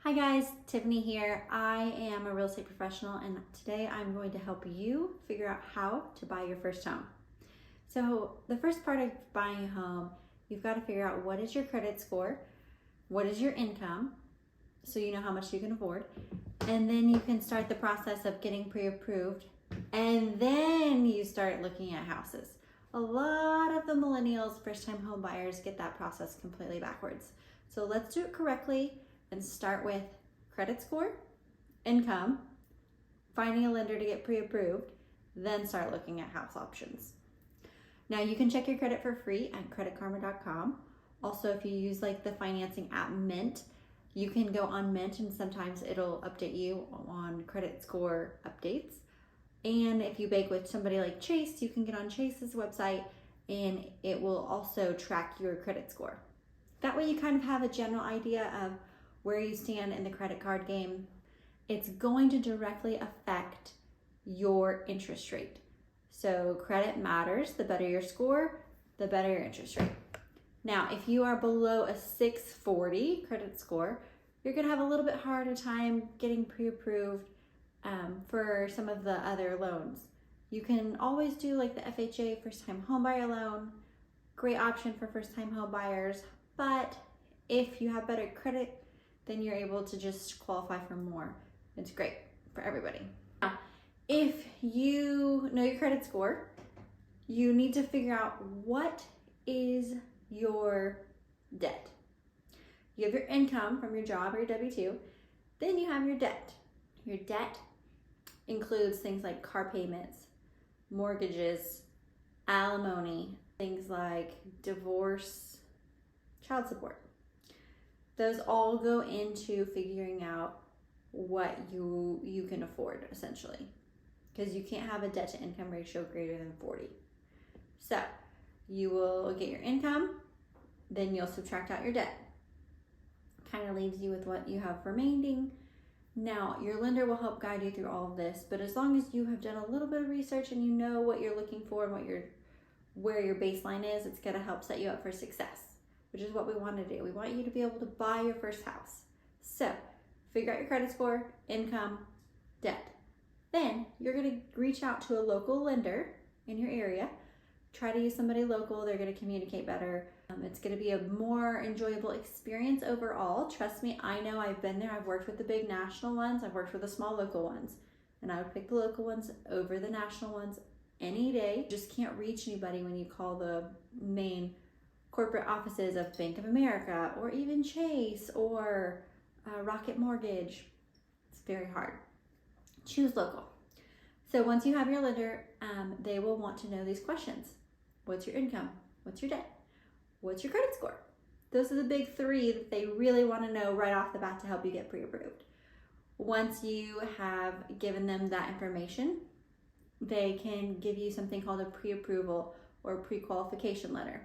Hi guys, Tiffany here. I am a real estate professional and today I'm going to help you figure out how to buy your first home. So the first part of buying a home, you've got to figure out what is your credit score, what is your income, so you know how much you can afford, and then you can start the process of getting pre-approved, and then you start looking at houses. A lot of the millennials, first-time home buyers, get that process completely backwards. So let's do it correctly and start with credit score, income, finding a lender to get pre-approved, then start looking at house options. Now you can check your credit for free at creditkarma.com. Also, if you use like the financing app Mint, you can go on Mint and sometimes it'll update you on credit score updates. And if you bank with somebody like Chase, you can get on Chase's website and it will also track your credit score. That way you kind of have a general idea of where you stand in the credit card game. It's going to directly affect your interest rate. So credit matters. The better your score, the better your interest rate. Now, if you are below a 640 credit score, you're gonna have a little bit harder time getting pre-approved for some of the other loans. You can always do like the FHA first-time homebuyer loan, great option for first-time home buyers, but if you have better credit, then you're able to just qualify for more. It's great for everybody. Now, if you know your credit score, you need to figure out what is your debt. You have your income from your job or your W-2, then you have your debt. Your debt includes things like car payments, mortgages, alimony, things like divorce, child support. Those all go into figuring out what you can afford, essentially, because you can't have a debt to income ratio greater than 40. So you will get your income, then you'll subtract out your debt. Kind of leaves you with what you have remaining. Now, your lender will help guide you through all of this, but as long as you have done a little bit of research and you know what you're looking for and where your baseline is, it's going to help set you up for success, which is what we want to do. We want you to be able to buy your first house. So figure out your credit score, income, debt. Then you're going to reach out to a local lender in your area. Try to use somebody local. They're going to communicate better. It's going to be a more enjoyable experience overall. Trust me, I know. I've been there. I've worked with the big national ones. I've worked with the small local ones. And I would pick the local ones over the national ones any day. You just can't reach anybody when you call the main corporate offices of Bank of America or even Chase or Rocket Mortgage. It's very hard. Choose local. So once you have your lender, they will want to know these questions. What's your income? What's your debt? What's your credit score? Those are the big three that they really want to know right off the bat to help you get pre-approved. Once you have given them that information, they can give you something called a pre-approval or pre-qualification letter.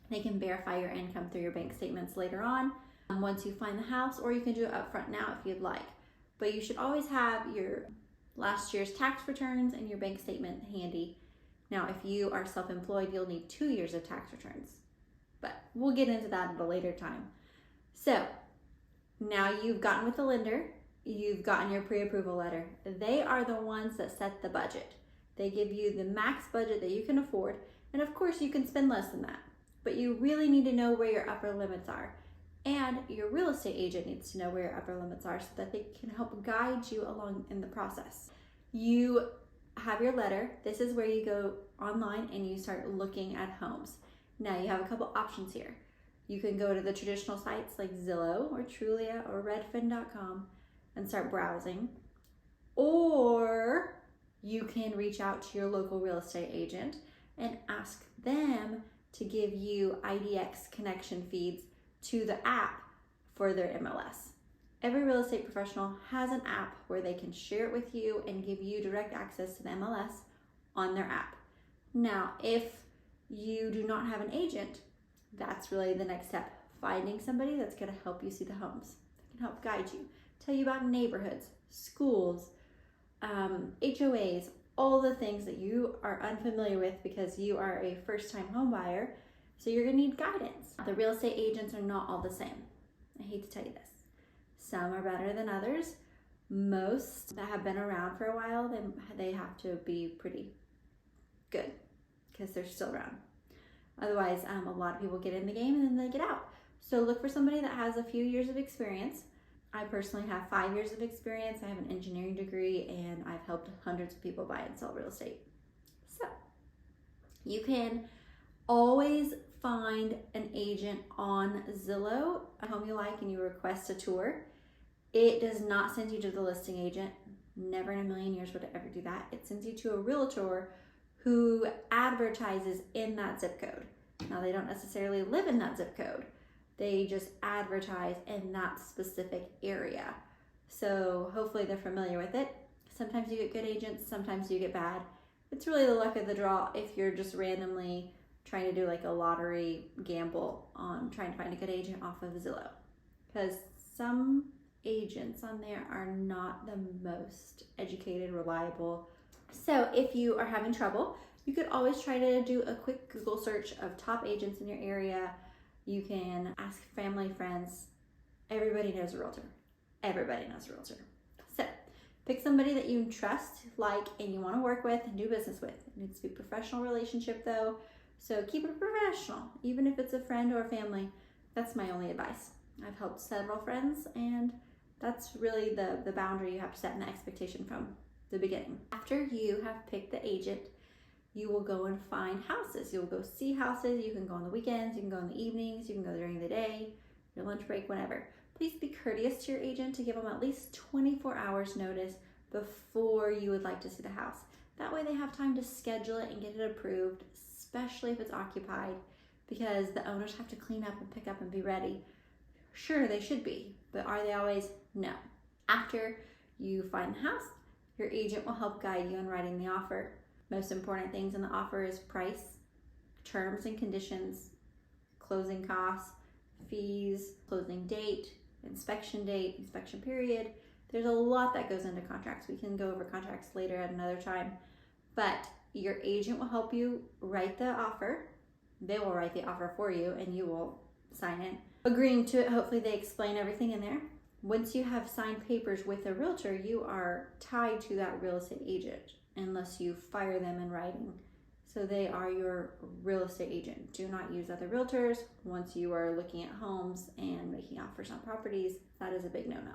They can verify your income through your bank statements later on once you find the house, or you can do it up front now if you'd like. But you should always have your last year's tax returns and your bank statement handy. Now, if you are self-employed, you'll need 2 years of tax returns, but we'll get into that at a later time. So now you've gotten with the lender, you've gotten your pre-approval letter. They are the ones that set the budget. They give you the max budget that you can afford, and of course you can spend less than that. But you really need to know where your upper limits are. And your real estate agent needs to know where your upper limits are so that they can help guide you along in the process. You have your letter. This is where you go online and you start looking at homes. Now you have a couple options here. You can go to the traditional sites like Zillow or Trulia or Redfin.com and start browsing. Or you can reach out to your local real estate agent and ask them to give you IDX connection feeds to the app for their MLS. Every real estate professional has an app where they can share it with you and give you direct access to the MLS on their app. Now, if you do not have an agent, that's really the next step. Finding somebody that's going to help you see the homes, that can help guide you, tell you about neighborhoods, schools, HOAs, all the things that you are unfamiliar with because you are a first-time home buyer. So you're gonna need guidance. The real estate agents are not all the same. I hate to tell you this. Some are better than others. Most that have been around for a while, they have to be pretty good because they're still around. Otherwise, a lot of people get in the game and then they get out. So look for somebody that has a few years of experience. I personally have 5 years of experience. I have an engineering degree and I've helped hundreds of people buy and sell real estate. So you can always find an agent on Zillow, a home you like, and you request a tour. It does not send you to the listing agent. Never in a million years would it ever do that. It sends you to a realtor who advertises in that zip code. Now, they don't necessarily live in that zip code. They just advertise in that specific area. So hopefully they're familiar with it. Sometimes you get good agents, sometimes you get bad. It's really the luck of the draw if you're just randomly trying to do like a lottery gamble on trying to find a good agent off of Zillow. Because some agents on there are not the most educated, reliable. So if you are having trouble, you could always try to do a quick Google search of top agents in your area. You can ask family, friends. Everybody knows a realtor. Everybody knows a realtor. So pick somebody that you trust, like, and you want to work with and do business with. It needs to be a professional relationship though. So keep it professional, even if it's a friend or a family. That's my only advice. I've helped several friends, and that's really the boundary you have to set and the expectation from the beginning. After you have picked the agent, you will go and find houses. You'll go see houses. You can go on the weekends, you can go in the evenings, you can go during the day, your lunch break, whenever. Please be courteous to your agent to give them at least 24 hours notice before you would like to see the house. That way they have time to schedule it and get it approved, especially if it's occupied, because the owners have to clean up and pick up and be ready. Sure, they should be, but are they always? No. After you find the house, your agent will help guide you in writing the offer. Most important things in the offer is price, terms and conditions, closing costs, fees, closing date, inspection period. There's a lot that goes into contracts. We can go over contracts later at another time, but your agent will help you write the offer. They will write the offer for you and you will sign it. Agreeing to it, hopefully they explain everything in there. Once you have signed papers with a realtor, you are tied to that real estate agent unless you fire them in writing. So they are your real estate agent. Do not use other realtors. Once you are looking at homes and making offers on properties, that is a big no-no.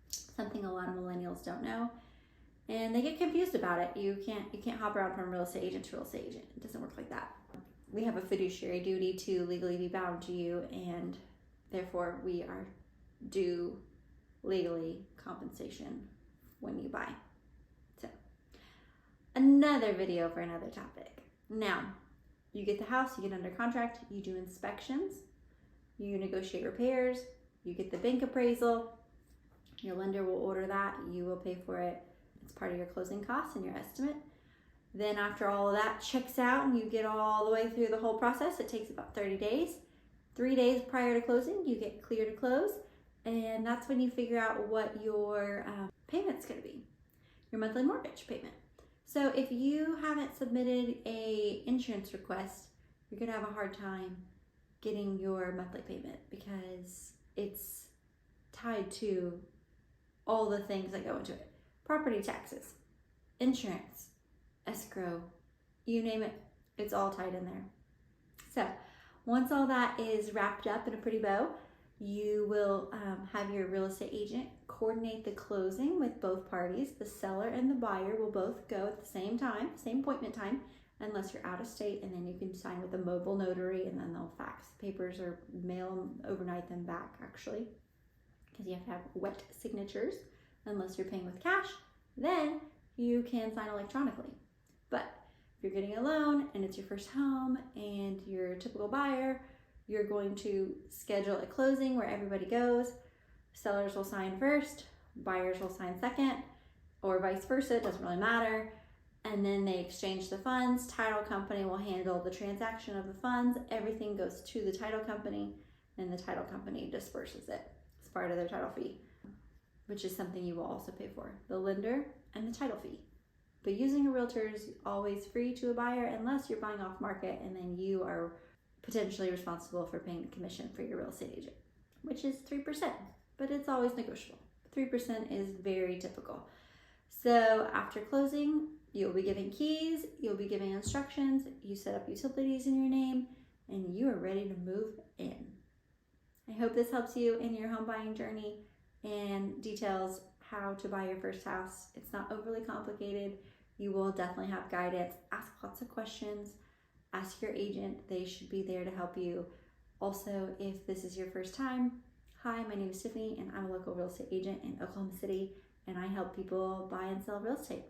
Something a lot of millennials don't know, and they get confused about it. You can't hop around from real estate agent to real estate agent. It doesn't work like that. We have a fiduciary duty to legally be bound to you, and therefore we are due legally compensation when you buy. So another video for another topic. Now, you get the house, you get under contract, you do inspections, you negotiate repairs, you get the bank appraisal, your lender will order that, you will pay for it. It's part of your closing costs and your estimate. Then after all of that checks out and you get all the way through the whole process, it takes about 30 days. 3 days prior to closing, you get clear to close, and that's when you figure out what your payment's gonna be, your monthly mortgage payment. So if you haven't submitted a insurance request, you're gonna have a hard time getting your monthly payment because it's tied to all the things that go into it. Property taxes, insurance, escrow, you name it, it's all tied in there. So once all that is wrapped up in a pretty bow, you will have your real estate agent coordinate the closing with both parties. The seller and the buyer will both go at the same time, same appointment time, unless you're out of state, and then you can sign with a mobile notary, and then they'll fax papers or mail overnight them back, actually, because you have to have wet signatures. Unless you're paying with cash, then you can sign electronically. But if you're getting a loan and it's your first home and you're a typical buyer, you're going to schedule a closing where everybody goes. Sellers will sign first, buyers will sign second, or vice versa, it doesn't really matter. And then they exchange the funds. Title company will handle the transaction of the funds. Everything goes to the title company, and the title company disperses it. It's part of their title fee, which is something you will also pay for, the lender and the title fee. But using a realtor is always free to a buyer unless you're buying off market, and then you are potentially responsible for paying the commission for your real estate agent, which is 3%. but it's always negotiable. 3% is very typical. So after closing, you'll be given keys, you'll be given instructions, you set up utilities in your name, and you are ready to move in. I hope this helps you in your home buying journey and details how to buy your first house. It's not overly complicated. You will definitely have guidance. Ask lots of questions. Ask your agent. They should be there to help you. Also, if this is your first time, hi, my name is Tiffany and I'm a local real estate agent in Oklahoma City, and I help people buy and sell real estate.